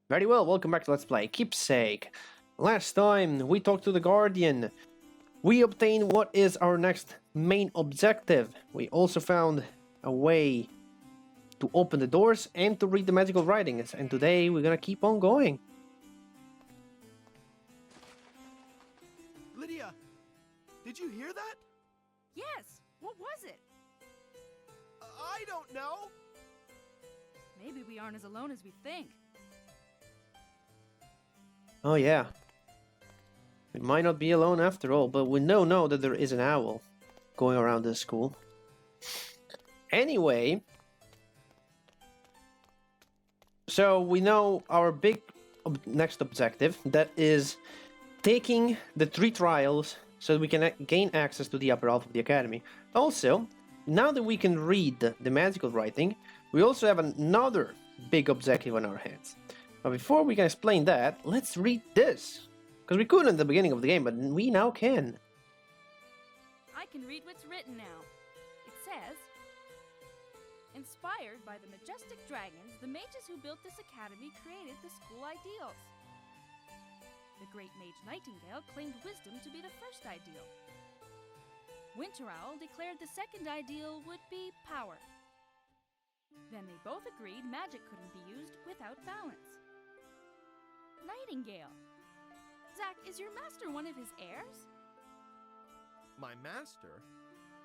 Very well, welcome back to Let's Play Keepsake. Last time we talked to the Guardian. We obtained what is our next main objective. We also found a way to open the doors and to read the magical writings. And today we're gonna keep on going. Lydia, did you hear that? Yes! What was it? I don't know. Maybe we aren't as alone as we think. Oh yeah. We might not be alone after all, but we know that there is an owl going around this school. Anyway, so we know our big next objective, that is taking the 3 trials so we can gain access to the upper half of the academy. Also, now that we can read the magical writing, we also have another big objective on our hands. But before we can explain that, let's read this. Because we couldn't at the beginning of the game, but we now can. I can read what's written now. It says, inspired by the majestic dragons, the mages who built this academy created the school ideals. The great mage Nightingale claimed wisdom to be the first ideal. Winter Owl declared the second ideal would be power. Then they both agreed magic couldn't be used without balance. Nightingale. Zach, is your master one of his heirs? My master?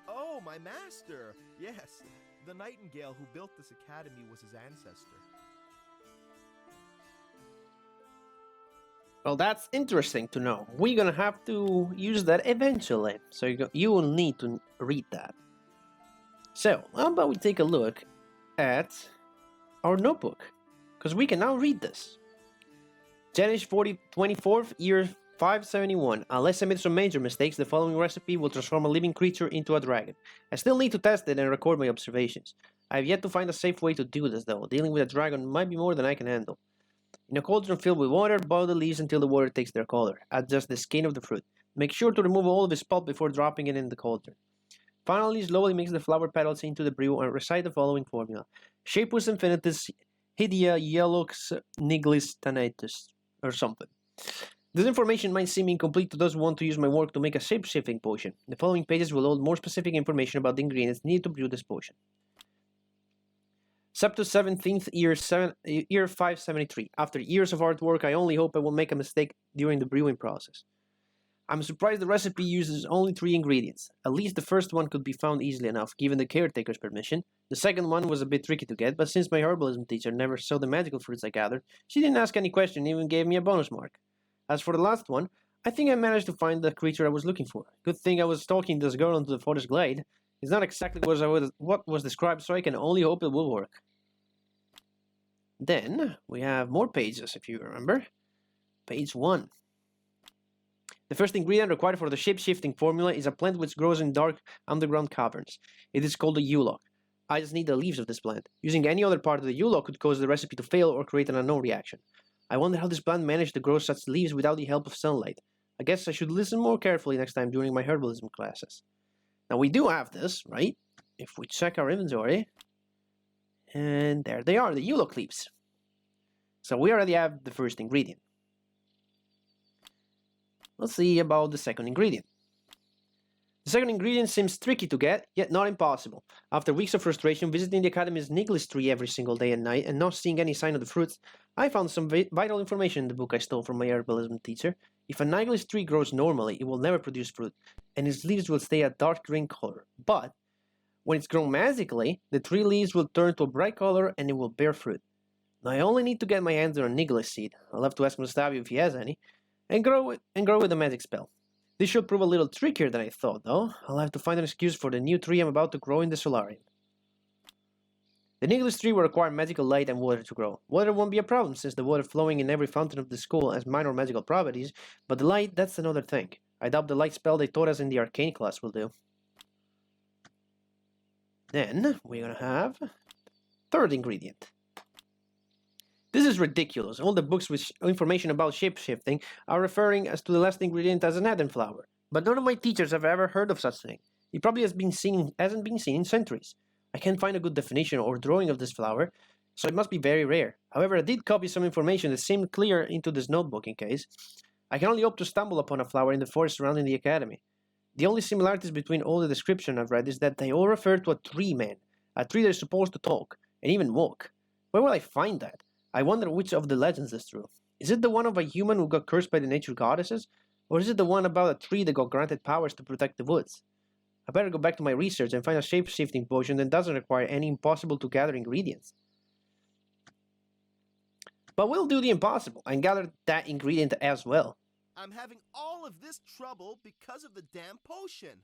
Oh, my master! Yes, the Nightingale who built this academy was his ancestor. Well, that's interesting to know. We're gonna have to use that eventually, so you will need to read that. So, how about we take a look at our notebook, because we can now read this. January 24th, year 571. Unless I made some major mistakes, the following recipe will transform a living creature into a dragon. I still need to test it and record my observations. I have yet to find a safe way to do this though. Dealing with a dragon might be more than I can handle. In a cauldron filled with water, boil the leaves until the water takes their color. Adjust the skin of the fruit. Make sure to remove all of its pulp before dropping it in the cauldron. Finally, slowly mix the flower petals into the brew and recite the following formula. Shapus infinitus hidia yellux niglis tanatus. Or something. This information might seem incomplete to those who want to use my work to make a shape-shifting potion. The following pages will hold more specific information about the ingredients needed to brew this potion. Septus 17th, year 573. After years of hard work, I only hope I won't make a mistake during the brewing process. I'm surprised the recipe uses only 3 ingredients. At least the first one could be found easily enough, given the caretaker's permission. The second one was a bit tricky to get, but since my herbalism teacher never saw the magical fruits I gathered, she didn't ask any question and even gave me a bonus mark. As for the last one, I think I managed to find the creature I was looking for. Good thing I was stalking this girl into the forest glade. It's not exactly what was described, so I can only hope it will work. Then, we have more pages, if you remember. Page 1. The first ingredient required for the shape-shifting formula is a plant which grows in dark underground caverns. It is called a yulok. I just need the leaves of this plant. Using any other part of the yulok could cause the recipe to fail or create an unknown reaction. I wonder how this plant managed to grow such leaves without the help of sunlight. I guess I should listen more carefully next time during my herbalism classes. Now we do have this, right? If we check our inventory. And there they are, the yulok leaves. So we already have the first ingredient. Let's see about the second ingredient. The second ingredient seems tricky to get, yet not impossible. After weeks of frustration visiting the Academy's Niglis tree every single day and night and not seeing any sign of the fruits, I found some vital information in the book I stole from my herbalism teacher. If a Niglis tree grows normally, it will never produce fruit, and its leaves will stay a dark green color. But when it's grown magically, the tree leaves will turn to a bright color and it will bear fruit. Now I only need to get my hands on a Niglis seed. I'll have to ask Mustavi if he has any. And grow with a magic spell. This should prove a little trickier than I thought, though. I'll have to find an excuse for the new tree I'm about to grow in the solarium. The Niglis tree will require magical light and water to grow. Water won't be a problem since the water flowing in every fountain of the school has minor magical properties, but the light, that's another thing. I doubt the light spell they taught us in the arcane class will do. Then, we're gonna have third ingredient. This is ridiculous. All the books with information about shape-shifting are referring as to the last ingredient as an Eden flower. But none of my teachers have ever heard of such thing. It probably hasn't been seen in centuries. I can't find a good definition or drawing of this flower. so it must be very rare. However, I did copy some information that seemed clear into this notebook in case. I can only hope to stumble upon a flower in the forest surrounding the academy. The only similarities between all the description I've read is that they all refer to a tree man, a tree that is supposed to talk, and even walk. Where will I find that? I wonder which of the legends is true. Is it the one of a human who got cursed by the nature goddesses? Or is it the one about a tree that got granted powers to protect the woods? I better go back to my research and find a shape-shifting potion that doesn't require any impossible-to-gather ingredients. But we'll do the impossible and gather that ingredient as well. I'm having all of this trouble because of the damn potion.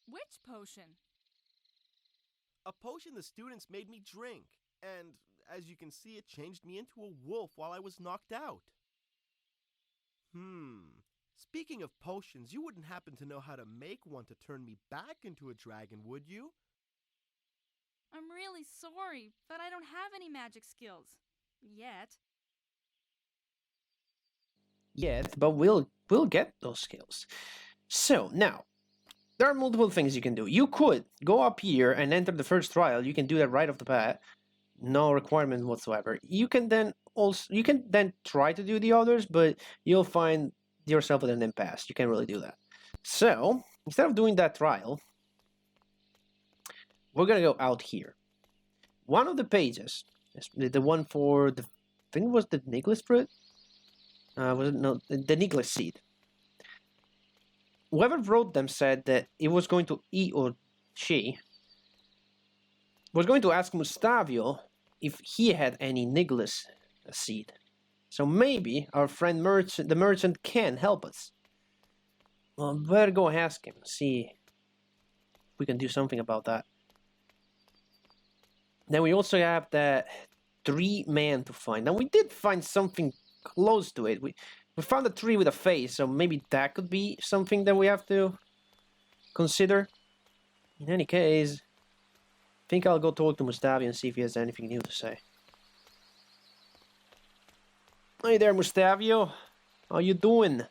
Which potion? A potion the students made me drink. And as you can see, it changed me into a wolf while I was knocked out. Speaking of potions, you wouldn't happen to know how to make one to turn me back into a dragon, would you? I'm really sorry, but I don't have any magic skills. Yet. Yet, but we'll get those skills. So, now, there are multiple things you can do. You could go up here and enter the first trial. You can do that right off the bat. No requirement whatsoever. You can then try to do the others, but you'll find yourself at an impasse. You can't really do that. So, instead of doing that trial, we're gonna go out here. One of the pages, the one for the, I think it was the Nicholas fruit? Was it? No, the Nicholas seed. Whoever wrote them said that it was going to eat, or she was going to ask Mustavio if he had any Nicholas seed. So maybe our friend the merchant can help us. Well, better go ask him, see if we can do something about that. Then we also have that 3 man to find. Now we did find something close to it. We found a tree with a face, so maybe that could be something that we have to consider. In any case, I think I'll go talk to Mustavio and see if he has anything new to say. Hey there, Mustavio. How you doing?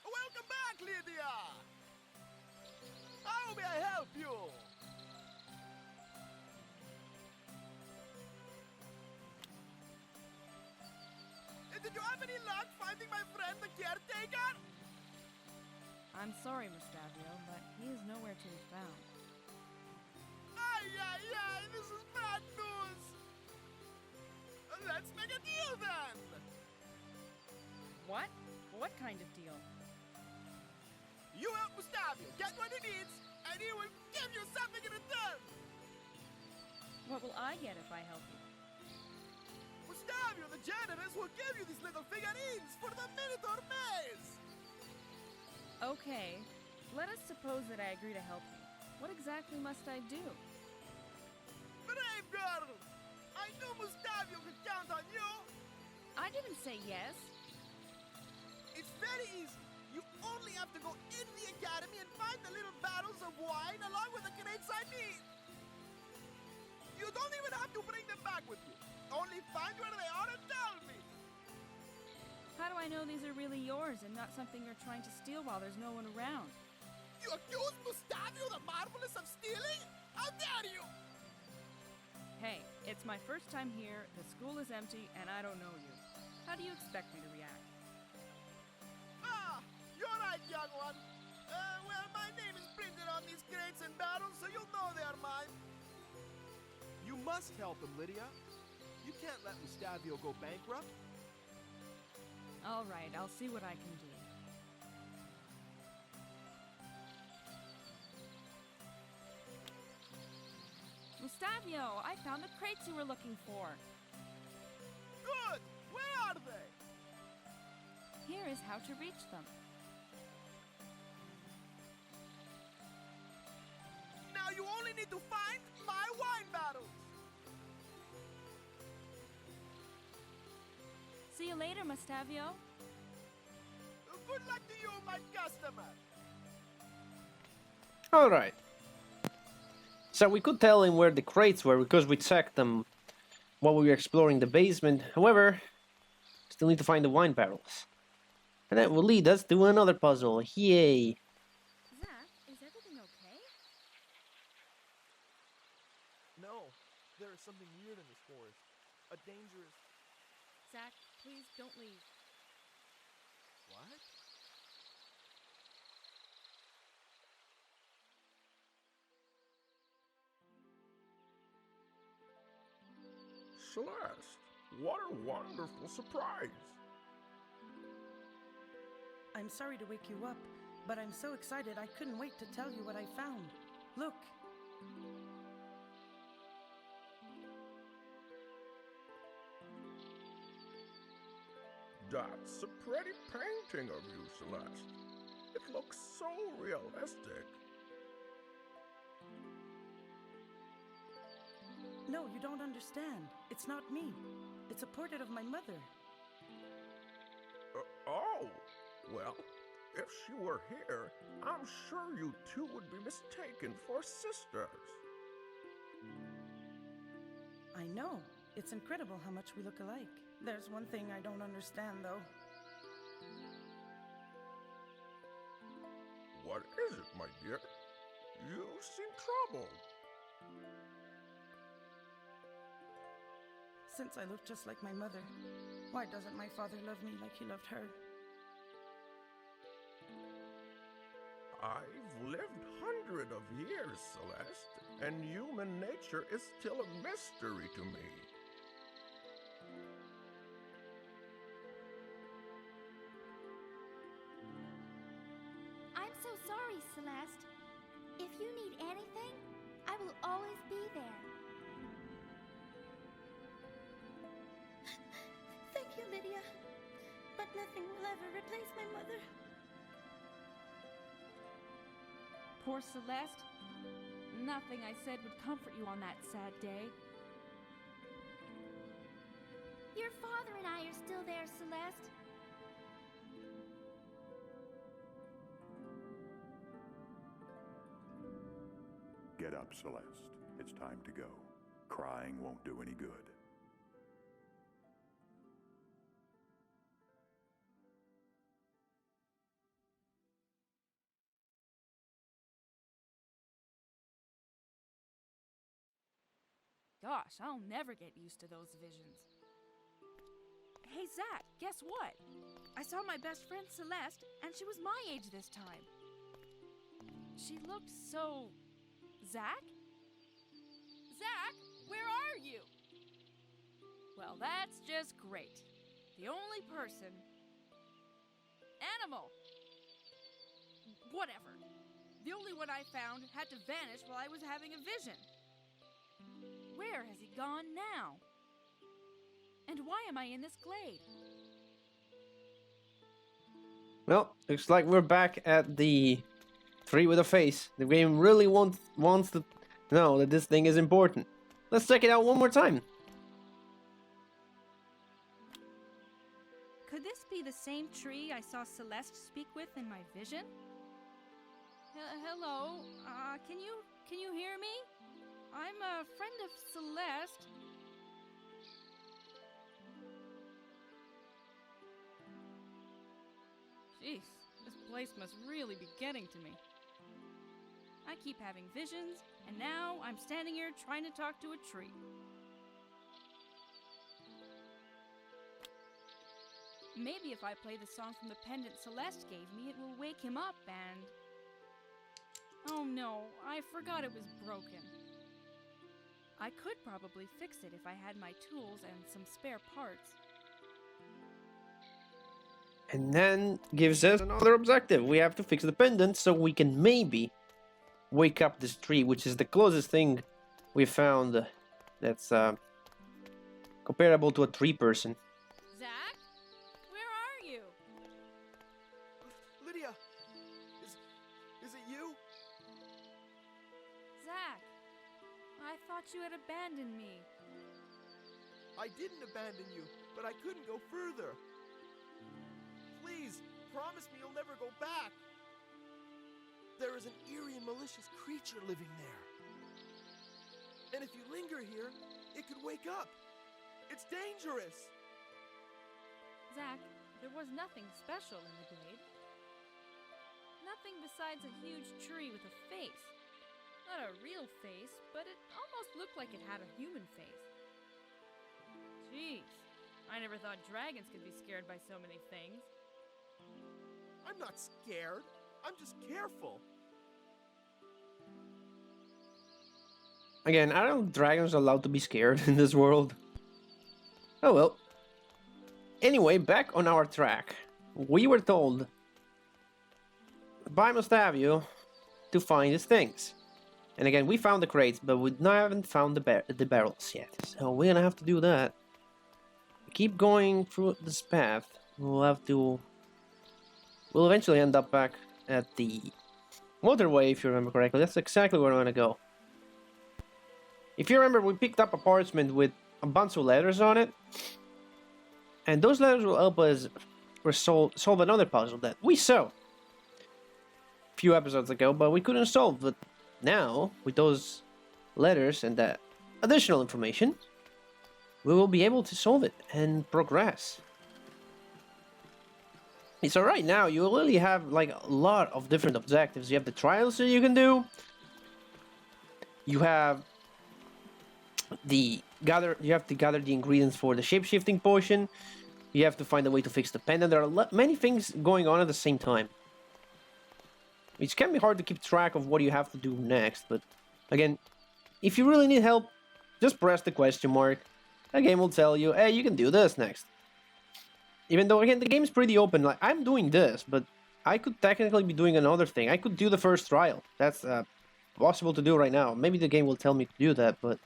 Welcome back, Lydia! How may I help you? Did you have any luck finding my friend the caretaker? I'm sorry, Mustavio, but he is nowhere to be found. Ay, this is bad news! Let's make a deal then! What? What kind of deal? You help Mustavio get what he needs, and he will give you something in return! What will I get if I help you? Mustavio the generous will give you these little figurines for the Minotaur maze! Okay, let us suppose that I agree to help you. What exactly must I do? Brave girl! I knew Mustavio could count on you! I didn't say yes. It's very easy. You only have to go in the academy and find the little barrels of wine along with the crates I need. You don't even have to bring them back with you. Only find where they are and tell me. How do I know these are really yours and not something you're trying to steal while there's no one around? You accuse Mustavio the Marvelous of stealing? How dare you! Hey, it's my first time here, the school is empty, and I don't know you. How do you expect me to react? Ah, you're right, young one. Well, my name is printed on these crates and barrels, so you'll know they're mine. You must help him, Lydia. You can't let Mustavio go bankrupt. All right, I'll see what I can do. Mustavio, I found the crates you were looking for. Good! Where are they? Here is how to reach them. Now you only need to find my wine barrels. See you later, Mustavio. Good luck to you, my customer. Alright. So we could tell him where the crates were because we checked them while we were exploring the basement. However, still need to find the wine barrels. And that will lead us to another puzzle. Yay! Zach, is everything okay? this forest. A dangerous... Zach, please don't leave. What? Celeste, what a wonderful surprise! I'm sorry to wake you up, but I'm so excited I couldn't wait to tell you what I found. Look. That's a pretty painting of you, Celeste. It looks so realistic. No, you don't understand. It's not me. It's a portrait of my mother. Oh, well, if she were here, I'm sure you two would be mistaken for sisters. I know. It's incredible how much we look alike. There's one thing I don't understand, though. What is it, my dear? You seem troubled. Since I look just like my mother, why doesn't my father love me like he loved her? I've lived hundreds of years, Celeste, and human nature is still a mystery to me. I'm so sorry, Celeste. If you need anything, I will always be there. Thank you, Lydia. But nothing will ever replace my mother. Poor Celeste. Nothing I said would comfort you on that sad day. Your father and I are still there, Celeste. Get up, Celeste. It's time to go. Crying won't do any good. Gosh, I'll never get used to those visions. Hey, Zach, guess what? I saw my best friend Celeste, and she was my age this time. She looked so... Zach? Zach, where are you? Well, that's just great. The only person... Animal! Whatever. The only one I found had to vanish while I was having a vision. Where has he gone now? And why am I in this glade? Well, looks like we're back at the tree with a face. The game really wants to know that this thing is important. Let's check it out one more time. Could this be the same tree I saw Celeste speak with in my vision? Hello? Can you hear me? I'm a friend of Celeste. Jeez, this place must really be getting to me. I keep having visions, and now I'm standing here trying to talk to a tree. Maybe if I play the song from the pendant Celeste gave me, it will wake him up and... Oh no, I forgot it was broken. I could probably fix it if I had my tools and some spare parts. And then gives us another objective. We have to fix the pendant so we can maybe wake up this tree, which is the closest thing we found that's comparable to a tree person. Zach? Where are you? Lydia! Is it you? Zach, I thought you had abandoned me. I didn't abandon you, but I couldn't go further. Please, promise me you'll never go back. There is an eerie and malicious creature living there. And if you linger here, it could wake up. It's dangerous. Zach, there was nothing special in the glade. Nothing besides a huge tree with a face. Not a real face, but it almost looked like it had a human face. I never thought dragons could be scared by so many things. I'm not scared. I'm just careful. Again, aren't dragons allowed to be scared in this world? Oh well. Anyway, back on our track. We were told by Mustavio to find these things. And again, we found the crates, but we haven't found the barrels yet. So we're gonna have to do that. Keep going through this path. We'll eventually end up back at the motorway, if you remember correctly. That's exactly where we're gonna go. If you remember, we picked up a parchment with a bunch of letters on it. And those letters will help us solve another puzzle that we saw a few episodes ago, but we couldn't solve. But now, with those letters and that additional information, we will be able to solve it and progress. So right now, you really have like a lot of different objectives. You have the trials that you can do. You have you have to gather the ingredients for the shape-shifting potion. You have to find a way to fix the pendant. There are many things going on at the same time. It can be hard to keep track of what you have to do next, but again, if you really need help, just press the question mark. The game will tell you, hey, you can do this next. Even though, again, the game's pretty open. Like, I'm doing this, but I could technically be doing another thing. I could do the first trial. That's possible to do right now. Maybe the game will tell me to do that, but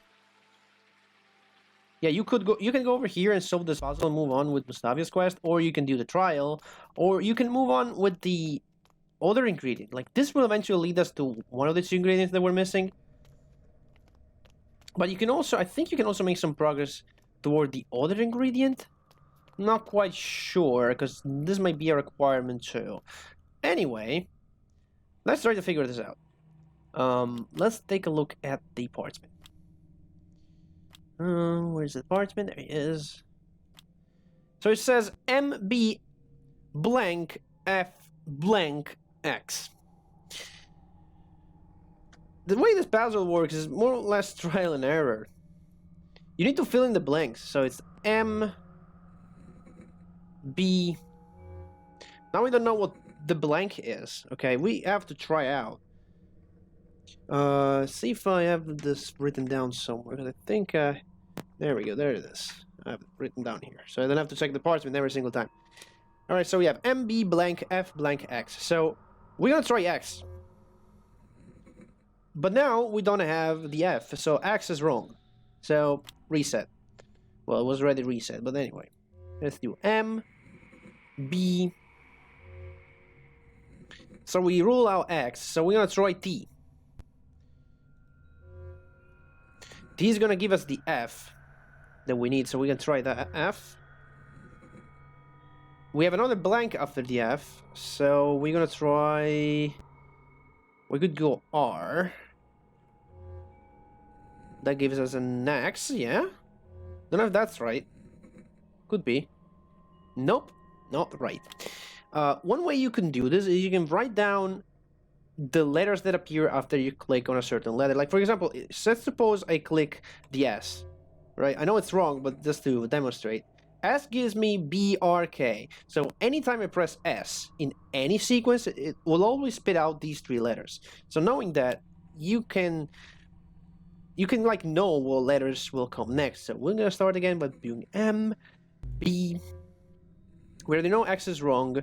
yeah, you can go over here and solve this puzzle and move on with Mustavio's quest, or you can do the trial, or you can move on with the other ingredient. Like, this will eventually lead us to one of the two ingredients that we're missing. But you can also, I think you can also make some progress toward the other ingredient. Not quite sure, because this might be a requirement too. Anyway, let's try to figure this out. Let's take a look at the parchment. Where's the parchment? There he is. So it says MB blank F blank X. The way this puzzle works is more or less trial and error. You need to fill in the blanks. So it's M B. Now we don't know what the blank is. Okay, we have to try out. See if I have this written down somewhere. I think, there we go, there it is. I have it written down here. So I don't have to check the parchment every single time. Alright, so we have MB blank F blank X. So, we're gonna try X. But now, we don't have the F, so X is wrong. So, reset. Well, it was already reset, but anyway. Let's do M, B. So we rule out X, so we're gonna try T. T is gonna give us the F that we need, so we can try that F. We have another blank after the F, so we're gonna try... We could go R. That gives us an X, yeah? Don't know if that's right. Could be. Nope, not right. One way you can do this is you can write down the letters that appear after you click on a certain letter. Like, for example, let's suppose I click the S, right? I know it's wrong, but just to demonstrate. S gives me BRK. So anytime I press S in any sequence, it will always spit out these three letters. So knowing that, you can like know what letters will come next. So we're gonna start again by doing M, B. We already know X is wrong.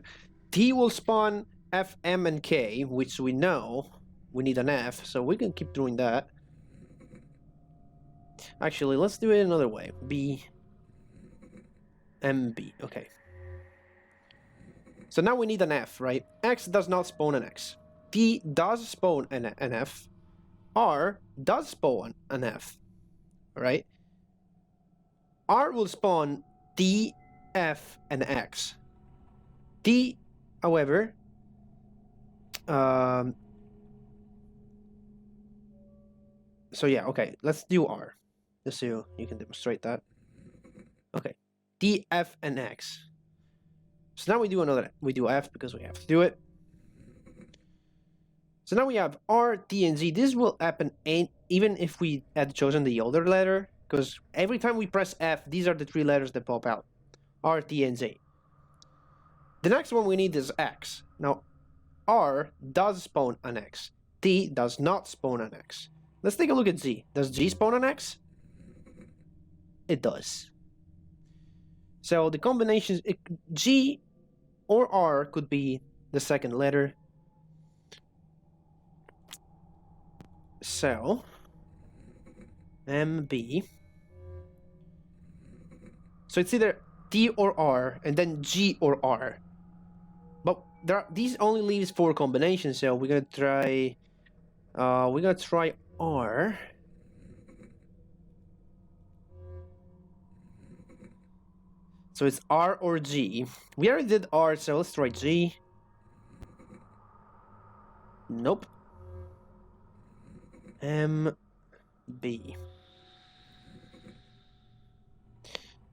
T will spawn F, M, and K, which we know we need an F, so we can keep doing that. Actually, let's do it another way. B, M, B. Okay. So now we need an F, right? X does not spawn an X. T does spawn an F. R does spawn an F, right? R will spawn T, F, and X. T, however, so yeah, okay, let's do R, just so you can demonstrate that. Okay, T, F, and X. So now we do F because we have to do it. So now we have R, T, and Z. This will happen even if we had chosen the older letter, because every time we press F, these are the three letters that pop out. R, T, and Z. The next one we need is X. Now, R does spawn an X. T does not spawn an X. Let's take a look at Z. Does G spawn an X? It does. So the combinations, G or R could be the second letter. So, MB. So it's either T or R, and then G or R. But these only leaves 4 combinations, so we're gonna try R. So it's R or G. We already did R, so let's try G. Nope. MB.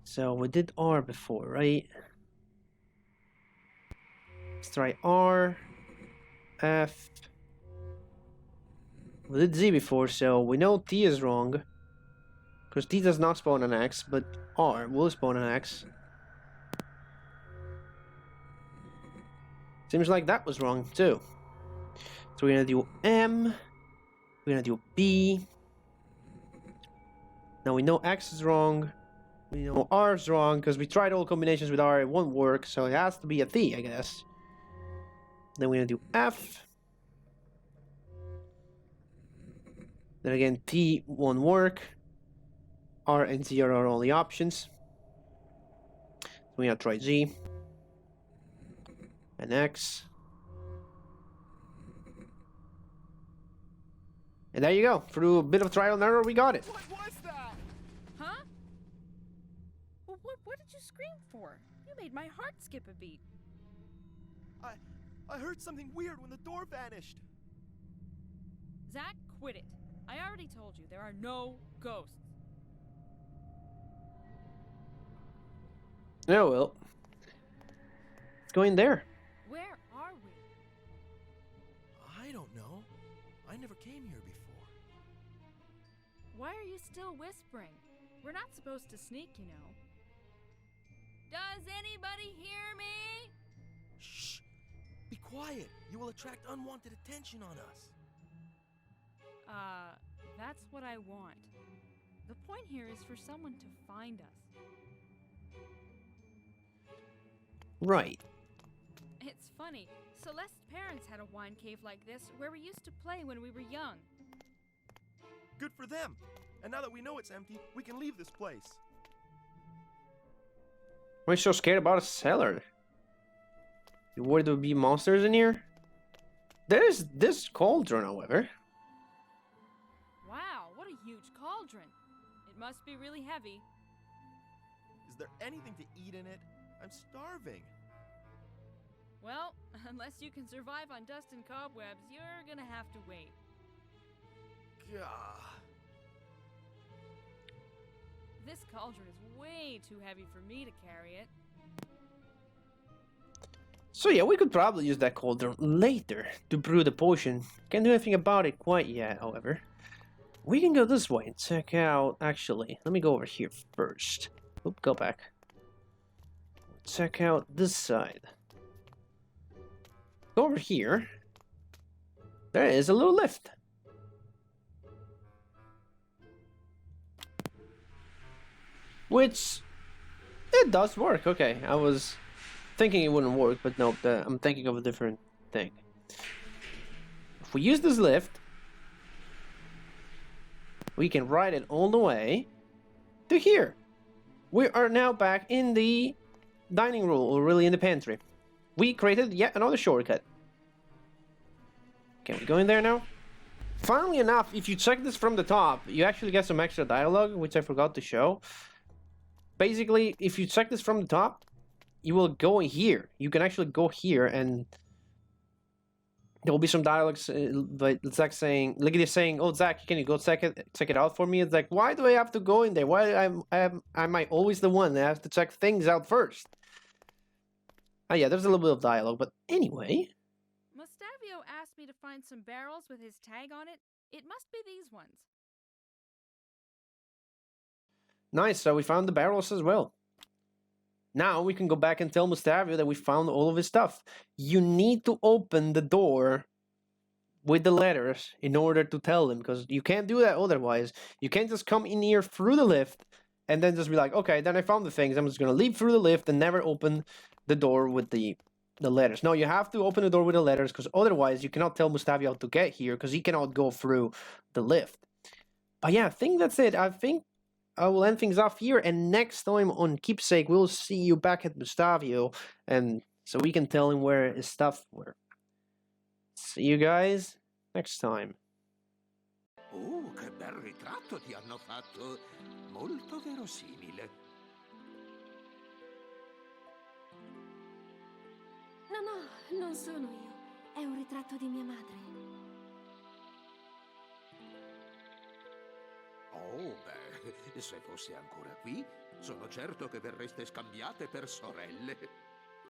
So we did R before, right? Let's try R, F. We did Z before, so we know T is wrong. Because T does not spawn an X, but R will spawn an X. Seems like that was wrong too. So we're gonna do M. We're gonna do B. Now we know X is wrong. We know R is wrong because we tried all combinations with R. It won't work, so it has to be a T, I guess. Then we're gonna do F. Then again, T won't work. R and Z are our only options. We're gonna try G. And X. And there you go. Through a bit of trial and error, we got it. What was that? Huh? Well, what did you scream for? You made my heart skip a beat. I heard something weird when the door vanished. Zach, quit it. I already told you there are no ghosts. Oh well. Let's go in there. Where are we? I don't know. I never came here before. Why are you still whispering? We're not supposed to sneak, you know. Does anybody hear me? Shh! Be quiet. You will attract unwanted attention on us. That's what I want. The point here is for someone to find us. Right. It's funny. Celeste's parents had a wine cave like this where we used to play when we were young. Good for them. And now that we know it's empty, we can leave this place. Why are you so scared about a cellar? You worried there would be monsters in here? There's this cauldron, however. Wow, what a huge cauldron. It must be really heavy. Is there anything to eat in it? I'm starving. Well, unless you can survive on dust and cobwebs, you're gonna have to wait. Gah. This cauldron is way too heavy for me to carry it. So yeah, we could probably use that cauldron later to brew the potion. Can't do anything about it quite yet, however. We can go this way and check out... Actually, let me go over here first. Oop, go back. Check out this side. Go over here. There is a little lift. Which... it does work. Okay, I was thinking it wouldn't work, but no, I'm thinking of a different thing. If we use this lift, we can ride it all the way to here. We are now back in the dining room, or really in the pantry. We created yet another shortcut. Can we go in there now? Funnily enough, if you check this from the top, you actually get some extra dialogue, which I forgot to show. Basically, if you check this from the top, you will go in here. You can actually go here, and there will be some dialogues. Like Zach saying, Lydia saying, "Oh, Zach, can you go check it out for me?" It's like, why do I have to go in there? Why am I always the one that has to check things out first? Oh yeah, there's a little bit of dialogue, but anyway. Mustavio asked me to find some barrels with his tag on it. It must be these ones. Nice, so we found the barrels as well. Now we can go back and tell Mustavio that we found all of his stuff. You need to open the door with the letters in order to tell him, because you can't do that otherwise. You can't just come in here through the lift and then just be like, okay, then I found the things. I'm just going to leave through the lift and never open the door with the letters. No, you have to open the door with the letters, because otherwise you cannot tell Mustavio how to get here, because he cannot go through the lift. But yeah, I think that's it. I think I will end things off here, and next time on Keepsake, we'll see you back at Mustavio, and so we can tell him where his stuff were. See you guys next time. Oh, che bel ritratto ti hanno fatto. Molto verosimile. No, non sono io. È un ritratto di mia madre. Oh, beh, se fosse ancora qui, sono certo che verreste scambiate per sorelle.